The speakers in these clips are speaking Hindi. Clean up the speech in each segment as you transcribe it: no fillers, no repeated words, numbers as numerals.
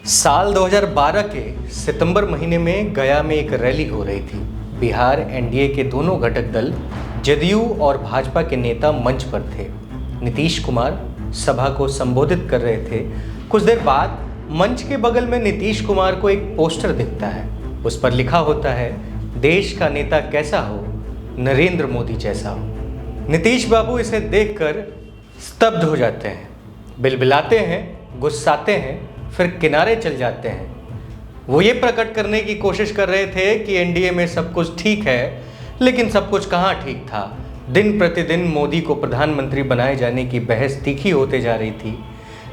साल 2012 के सितंबर महीने में गया में एक रैली हो रही थी। बिहार एनडीए के दोनों घटक दल जदयू और भाजपा के नेता मंच पर थे। नीतीश कुमार सभा को संबोधित कर रहे थे। कुछ देर बाद मंच के बगल में नीतीश कुमार को एक पोस्टर दिखता है। उस पर लिखा होता है, देश का नेता कैसा हो, नरेंद्र मोदी जैसा हो। नीतीश बाबू इसे देखकर स्तब्ध हो जाते हैं, बिलबिलाते हैं, गुस्साते हैं, फिर किनारे चल जाते हैं। वो ये प्रकट करने की कोशिश कर रहे थे कि एनडीए में सब कुछ ठीक है, लेकिन सब कुछ कहाँ ठीक था। दिन प्रतिदिन मोदी को प्रधानमंत्री बनाए जाने की बहस तीखी होते जा रही थी।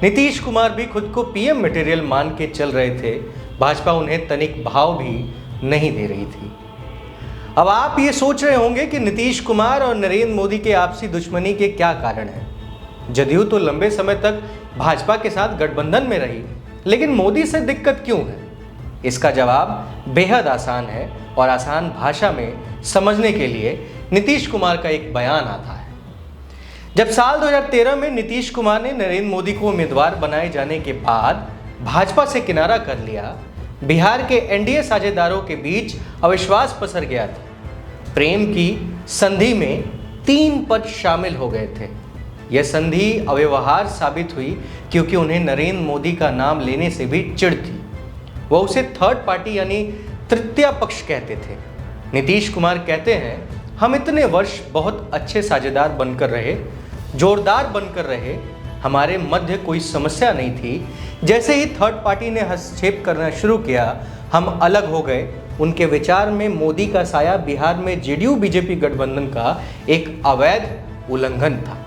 नीतीश कुमार भी खुद को पीएम मटेरियल मान के चल रहे थे। भाजपा उन्हें तनिक भाव भी नहीं दे रही थी। अब आप ये सोच रहे होंगे कि नीतीश कुमार और नरेंद्र मोदी के आपसी दुश्मनी के क्या कारण हैं। जदयू तो लंबे समय तक भाजपा के साथ गठबंधन में रही, लेकिन मोदी से दिक्कत क्यों है? इसका जवाब बेहद आसान है और आसान भाषा में समझने के लिए नीतीश कुमार का एक बयान आता है। जब साल 2013 में नीतीश कुमार ने नरेंद्र मोदी को उम्मीदवार बनाए जाने के बाद भाजपा से किनारा कर लिया, बिहार के एनडीए साझेदारों के बीच अविश्वास पसर गया था। प्रेम की संधि में 3 पद शामिल हो गए थे। यह संधि अव्यवहार साबित हुई क्योंकि उन्हें नरेंद्र मोदी का नाम लेने से भी चिढ़ थी। वह उसे थर्ड पार्टी यानी तृतीय पक्ष कहते थे। नीतीश कुमार कहते हैं, हम इतने वर्ष बहुत अच्छे साझेदार बनकर रहे, जोरदार बनकर रहे, हमारे मध्य कोई समस्या नहीं थी। जैसे ही थर्ड पार्टी ने हस्तक्षेप करना शुरू किया, हम अलग हो गए। उनके विचार में मोदी का साया बिहार में जेडीयू बीजेपी गठबंधन का एक अवैध उल्लंघन था।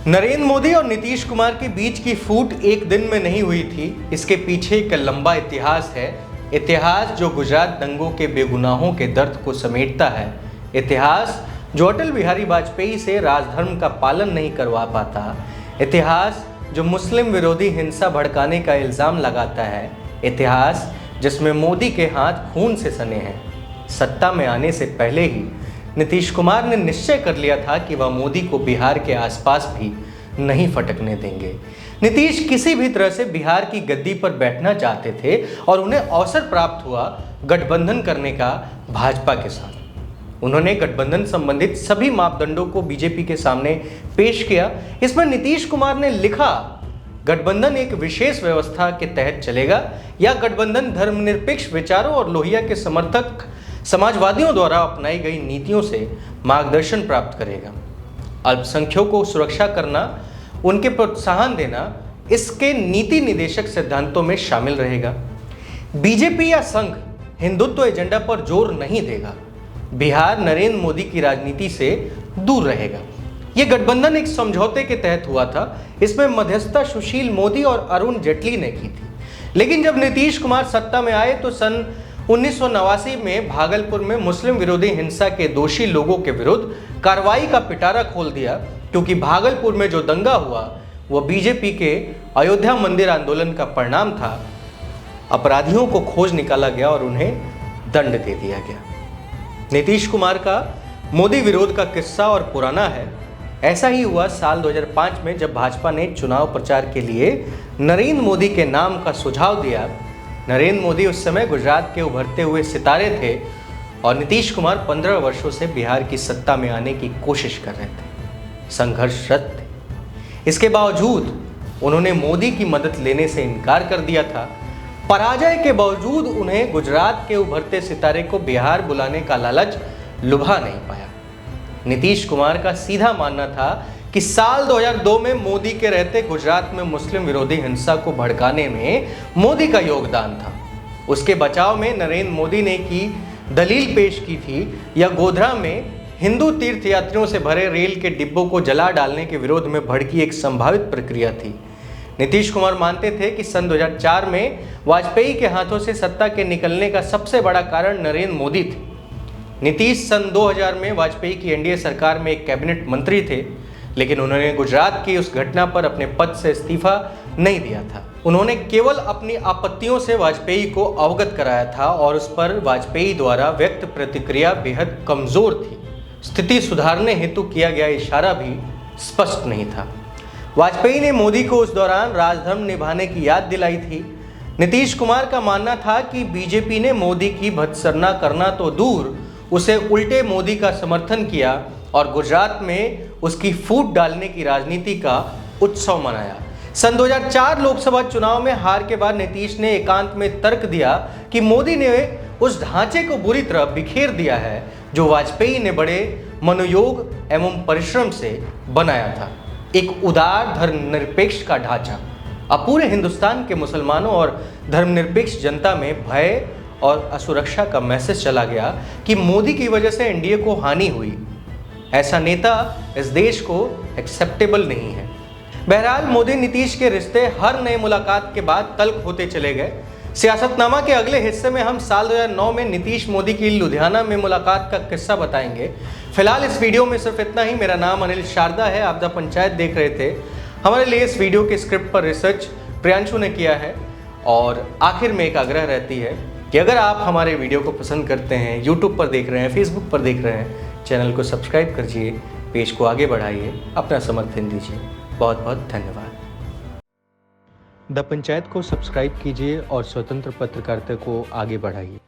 नरेंद्र मोदी और नीतीश कुमार के बीच की फूट एक दिन में नहीं हुई थी। इसके पीछे एक लंबा इतिहास है। इतिहास जो गुजरात दंगों के बेगुनाहों के दर्द को समेटता है। इतिहास जो अटल बिहारी वाजपेयी से राजधर्म का पालन नहीं करवा पाता। इतिहास जो मुस्लिम विरोधी हिंसा भड़काने का इल्ज़ाम लगाता है। इतिहास जिसमें मोदी के हाथ खून से सने हैं। सत्ता में आने से पहले ही नीतीश कुमार ने निश्चय कर लिया था कि वह मोदी को बिहार के आसपास भी नहीं फटकने देंगे। नीतीश किसी भी तरह से बिहार की गद्दी पर बैठना चाहते थे और उन्हें अवसर प्राप्त हुआ गठबंधन करने का भाजपा के साथ। उन्होंने गठबंधन संबंधित सभी मापदंडों को बीजेपी के सामने पेश किया। इसमें नीतीश कुमार ने लिखा, गठबंधन एक विशेष व्यवस्था के तहत चलेगा या गठबंधन धर्मनिरपेक्ष विचारों और लोहिया के समर्थक समाजवादियों द्वारा अपनाई गई नीतियों से मार्गदर्शन प्राप्त करेगा। अल्पसंख्यकों को सुरक्षा करना, उनके प्रोत्साहन देना इसके नीति निदेशक सिद्धांतों में शामिल रहेगा। बीजेपी या संघ हिंदुत्व एजेंडा पर जोर नहीं देगा। बिहार नरेंद्र मोदी की राजनीति से दूर रहेगा। यह गठबंधन एक समझौते के तहत हुआ था। इसमें मध्यस्थता सुशील मोदी और अरुण जेटली ने की थी। लेकिन जब नीतीश कुमार सत्ता में आए तो सन 1989 में भागलपुर में मुस्लिम विरोधी हिंसा के दोषी लोगों के विरुद्ध कार्रवाई का पिटारा खोल दिया, क्योंकि भागलपुर में जो दंगा हुआ वह बीजेपी के अयोध्या मंदिर आंदोलन का परिणाम था। अपराधियों को खोज निकाला गया और उन्हें दंड दे दिया गया। नीतीश कुमार का मोदी विरोध का किस्सा और पुराना है। ऐसा ही हुआ साल 2005 में, जब भाजपा ने चुनाव प्रचार के लिए नरेंद्र मोदी के नाम का सुझाव दिया। नरेंद्र मोदी उस समय गुजरात के उभरते हुए सितारे थे और नीतीश कुमार 15 वर्षों से बिहार की सत्ता में आने की कोशिश कर रहे थे, संघर्षरत थे। इसके बावजूद उन्होंने मोदी की मदद लेने से इनकार कर दिया था। पराजय के बावजूद उन्हें गुजरात के उभरते सितारे को बिहार बुलाने का लालच लुभा नहीं पाया। नीतीश कुमार का सीधा मानना था कि साल 2002 में मोदी के रहते गुजरात में मुस्लिम विरोधी हिंसा को भड़काने में मोदी का योगदान था। उसके बचाव में नरेंद्र मोदी ने की दलील पेश की थी, या गोधरा में हिंदू तीर्थयात्रियों से भरे रेल के डिब्बों को जला डालने के विरोध में भड़की एक संभावित प्रक्रिया थी। नीतीश कुमार मानते थे कि सन 2004 में वाजपेयी के हाथों से सत्ता के निकलने का सबसे बड़ा कारण नरेंद्र मोदी थे। नीतीश सन 2000 में वाजपेयी की एनडीए सरकार में एक कैबिनेट मंत्री थे, लेकिन उन्होंने गुजरात की उस घटना पर अपने पद से इस्तीफा नहीं दिया था। उन्होंने केवल अपनी आपत्तियों से वाजपेयी को अवगत कराया था और उस पर वाजपेयी द्वारा व्यक्त प्रतिक्रिया बेहद कमजोर थी। स्थिति सुधारने हेतु किया गया इशारा भी स्पष्ट नहीं था। वाजपेयी ने मोदी को उस दौरान राजधर्म निभाने की याद दिलाई थी। नीतीश कुमार का मानना था कि बीजेपी ने मोदी की भत्सरना करना तो दूर, उसे उल्टे मोदी का समर्थन किया और गुजरात में उसकी फूट डालने की राजनीति का उत्सव मनाया। सन 2004 लोकसभा चुनाव में हार के बाद नीतीश ने एकांत में तर्क दिया कि मोदी ने उस ढांचे को बुरी तरह बिखेर दिया है जो वाजपेयी ने बड़े मनोयोग एवं परिश्रम से बनाया था। एक उदार धर्मनिरपेक्ष का ढांचा। अब पूरे हिंदुस्तान के मुसलमानों और धर्मनिरपेक्ष जनता में भय और असुरक्षा का मैसेज चला गया कि मोदी की वजह से एनडीए को हानि हुई। ऐसा नेता इस देश को एक्सेप्टेबल नहीं है। बहरहाल मोदी नीतीश के रिश्ते हर नए मुलाकात के बाद तल्ख होते चले गए। सियासतनामा के अगले हिस्से में हम साल 2009 में नीतीश मोदी की लुधियाना में मुलाकात का किस्सा बताएंगे। फिलहाल इस वीडियो में सिर्फ इतना ही। मेरा नाम अनिल शारदा है, आप द पंचायत देख रहे थे। हमारे लिए इस वीडियो के स्क्रिप्ट पर रिसर्च प्रियांशु ने किया है और आखिर में एक आग्रह रहती है कि अगर आप हमारे वीडियो को पसंद करते हैं, यूट्यूब पर देख रहे हैं, फेसबुक पर देख रहे हैं, चैनल को सब्सक्राइब कीजिए, पेज को आगे बढ़ाइए, अपना समर्थन दीजिए। बहुत बहुत धन्यवाद। द पंचायत को सब्सक्राइब कीजिए और स्वतंत्र पत्रकारिता को आगे बढ़ाइए।